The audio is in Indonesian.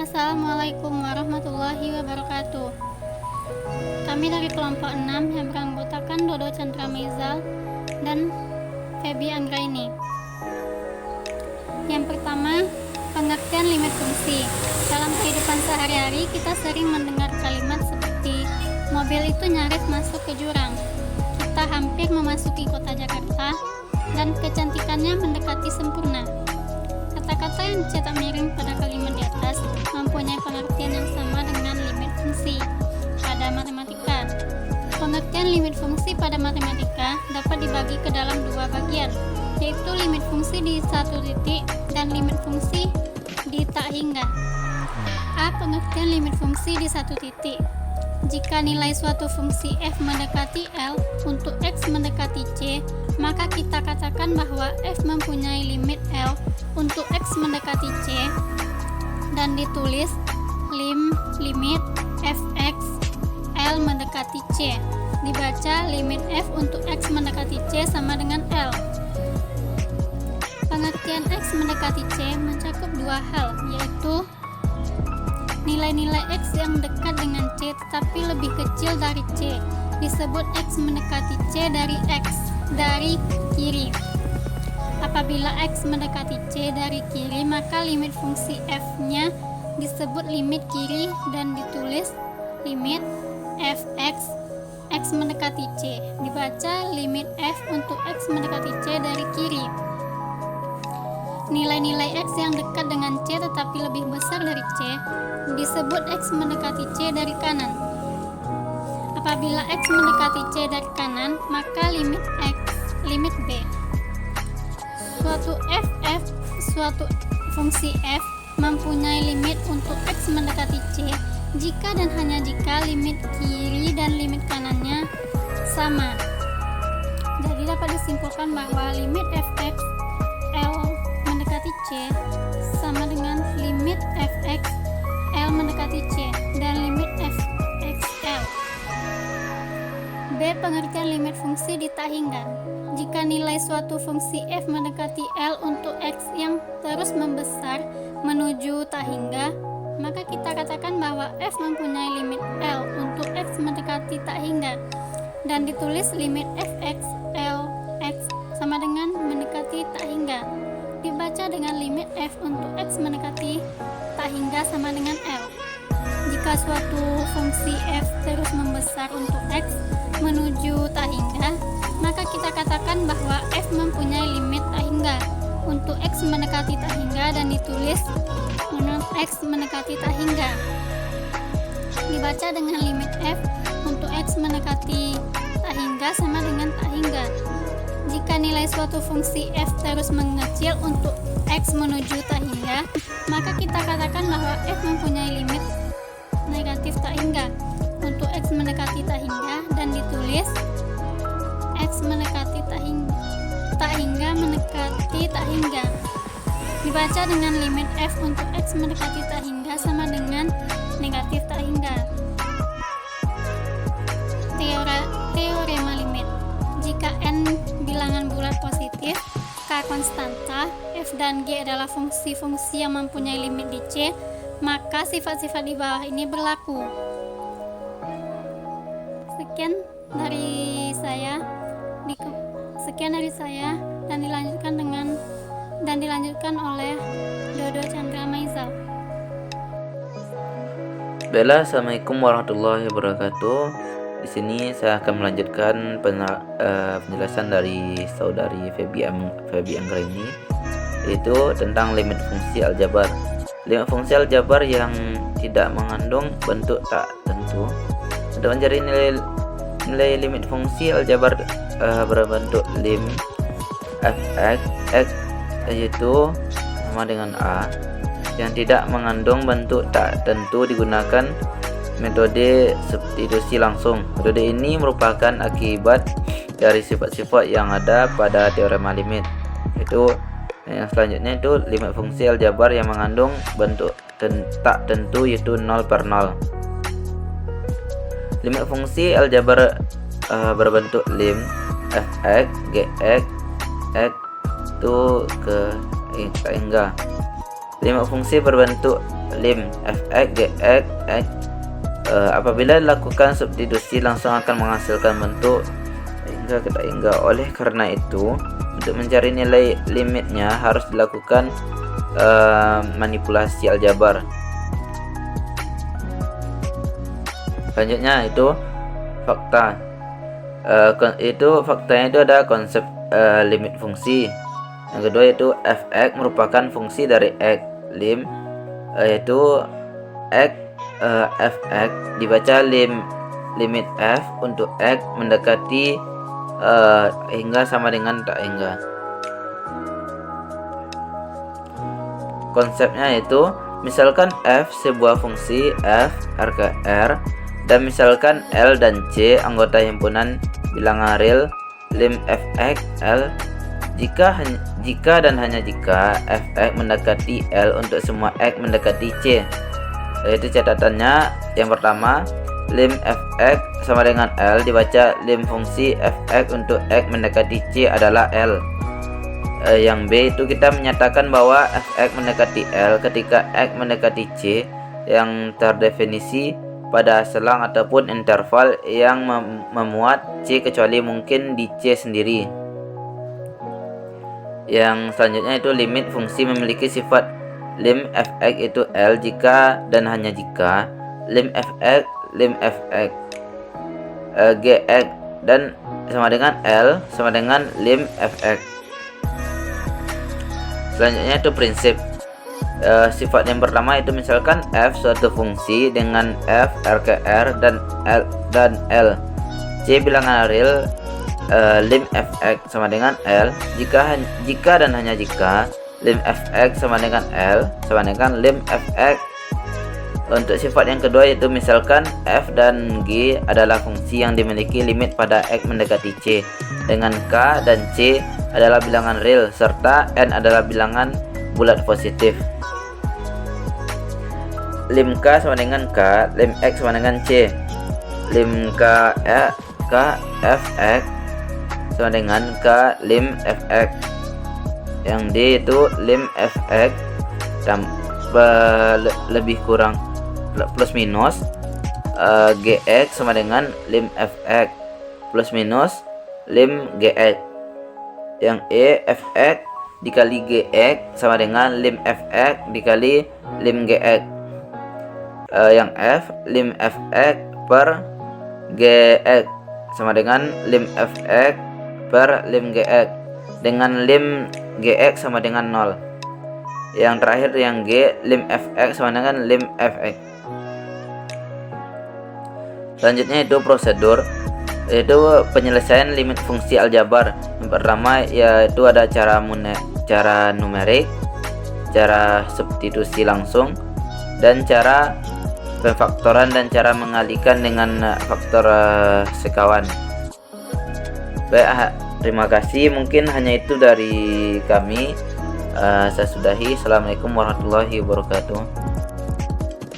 Assalamualaikum warahmatullahi wabarakatuh. Kami dari kelompok 6 yang beranggotakan Dodo Chandra Mezal dan Feby Anggraini. Yang pertama, pengertian limit fungsi. Dalam kehidupan sehari-hari kita sering mendengar kalimat seperti mobil itu nyaris masuk ke jurang, kita hampir memasuki kota Jakarta, dan kecantikannya mendekati sempurna. Kata-kata yang dicetak miring pada kalimat di atas mempunyai pengertian yang sama dengan limit fungsi pada matematika. Pengertian limit fungsi pada matematika dapat dibagi ke dalam dua bagian, yaitu limit fungsi di satu titik dan limit fungsi di tak hingga. A. Pengertian limit fungsi di satu titik. Jika nilai suatu fungsi f mendekati L untuk x mendekati C, maka kita katakan bahwa f mempunyai limit L untuk x mendekati C dan ditulis limit fx L mendekati C. Dibaca limit f untuk x mendekati C sama dengan L. Pengertian x mendekati C mencakup dua hal, yaitu nilai-nilai x yang dekat dengan C tetapi lebih kecil dari C disebut x mendekati C dari x dari kiri. Apabila x mendekati C dari kiri, maka limit fungsi f-nya disebut limit kiri dan ditulis limit fx x mendekati C. Dibaca limit f untuk x mendekati C dari kiri. Nilai-nilai x yang dekat dengan C tetapi lebih besar dari C disebut x mendekati C dari kanan. Apabila x mendekati C dari kanan, maka limit x, limit B. Suatu fungsi f mempunyai limit untuk x mendekati C jika dan hanya jika limit kiri dan limit kanannya sama. Jadi dapat disimpulkan bahwa limit fx L mendekati C sama dengan limit fx L mendekati C dan limit fx L. B. Pengertian limit fungsi di tak hingga. Jika nilai suatu fungsi f mendekati L untuk x yang terus membesar menuju tak hingga, maka kita katakan bahwa f mempunyai limit L untuk x mendekati tak hingga dan ditulis limit fx L x sama dengan mendekati tak hingga. Dibaca dengan limit f untuk x mendekati tak hingga sama dengan L. Jika suatu fungsi f terus membesar untuk x menuju tak hingga, maka kita katakan bahwa f mempunyai limit tak hingga untuk x mendekati tak hingga dan ditulis menurut x mendekati tak hingga. Dibaca dengan limit f untuk x mendekati tak hingga sama dengan tak hingga. Jika nilai suatu fungsi f terus mengecil untuk x menuju tak hingga, maka kita katakan bahwa f mempunyai limit negatif tak hingga untuk x mendekati tak hingga dan ditulis x mendekati tak hingga mendekati tak hingga. Dibaca dengan limit f untuk x mendekati tak hingga sama dengan negatif tak hingga. Teorema limit. Jika n bilangan bulat positif, k konstanta, f dan g adalah fungsi-fungsi yang mempunyai limit di C, maka sifat-sifat di bawah ini berlaku. Sekian dari saya dan dilanjutkan oleh Dodo Chandra Mezal. Bella, Assalamualaikum warahmatullahi wabarakatuh. Di sini saya akan melanjutkan penjelasan dari saudari Feby Anggraini, yaitu tentang limit fungsi aljabar. Limit fungsi aljabar yang tidak mengandung bentuk tak tentu. Untuk mencari nilai limit fungsi aljabar berbentuk lim fx x yaitu sama dengan a yang tidak mengandung bentuk tak tentu digunakan metode substitusi langsung. Metode ini merupakan akibat dari sifat-sifat yang ada pada teorema limit. Itu yang selanjutnya itu limit fungsi aljabar yang mengandung bentuk tak tentu yaitu 0 per 0. Limit fungsi aljabar berbentuk lim fx gx x itu ke hingga. Limit fungsi berbentuk lim fx gx x. Apabila dilakukan substitusi langsung akan menghasilkan bentuk hingga ke tak hingga. Oleh karena itu, untuk mencari nilai limitnya harus dilakukan manipulasi aljabar. Selanjutnya itu fakta. Faktanya itu ada konsep limit fungsi. Yang kedua itu fx merupakan fungsi dari x. Lim yaitu x fx dibaca limit f untuk x mendekati hingga sama dengan tak hingga. Konsepnya itu misalkan f sebuah fungsi f r ke r, dan misalkan L dan C anggota himpunan bilangan real lim fx L jika dan hanya jika fx mendekati L untuk semua x mendekati C. Yaitu catatannya yang pertama, lim fx sama dengan L dibaca lim fungsi fx untuk x mendekati C adalah L. Yang B itu kita menyatakan bahwa fx mendekati L ketika x mendekati C yang terdefinisi pada selang ataupun interval yang memuat C kecuali mungkin di C sendiri. Yang selanjutnya itu limit fungsi memiliki sifat lim fx itu L jika dan hanya jika lim fx gx dan sama dengan L sama dengan lim fx. Selanjutnya itu prinsip. Sifat yang pertama itu misalkan f suatu fungsi dengan f r ke r dan L C bilangan real lim fx sama dengan L jika dan hanya jika lim fx sama dengan L sama dengan lim fx. Untuk sifat yang kedua yaitu misalkan f dan g adalah fungsi yang dimiliki limit pada x mendekati C, dengan k dan C adalah bilangan real serta n adalah bilangan bulat positif. Lim k sama dengan k, lim x sama dengan C. Lim k fx sama dengan k lim fx. Yang D itu lim fx lebih kurang plus minus gx sama dengan lim fx plus minus lim gx. Yang E fx dikali gx sama dengan lim fx dikali lim gx. Yang F lim fx per gx sama dengan lim fx per lim gx dengan lim gx sama dengan 0. Yang terakhir yang G lim fx sama dengan lim fx. Selanjutnya itu prosedur, yaitu penyelesaian limit fungsi aljabar. Yang pertama yaitu ada cara numerik, cara substitusi langsung, dan cara pemfaktoran dan cara mengalihkan dengan faktor sekawan. Baik, terima kasih. Mungkin hanya itu dari kami. Saya sudahi. Assalamualaikum warahmatullahi wabarakatuh.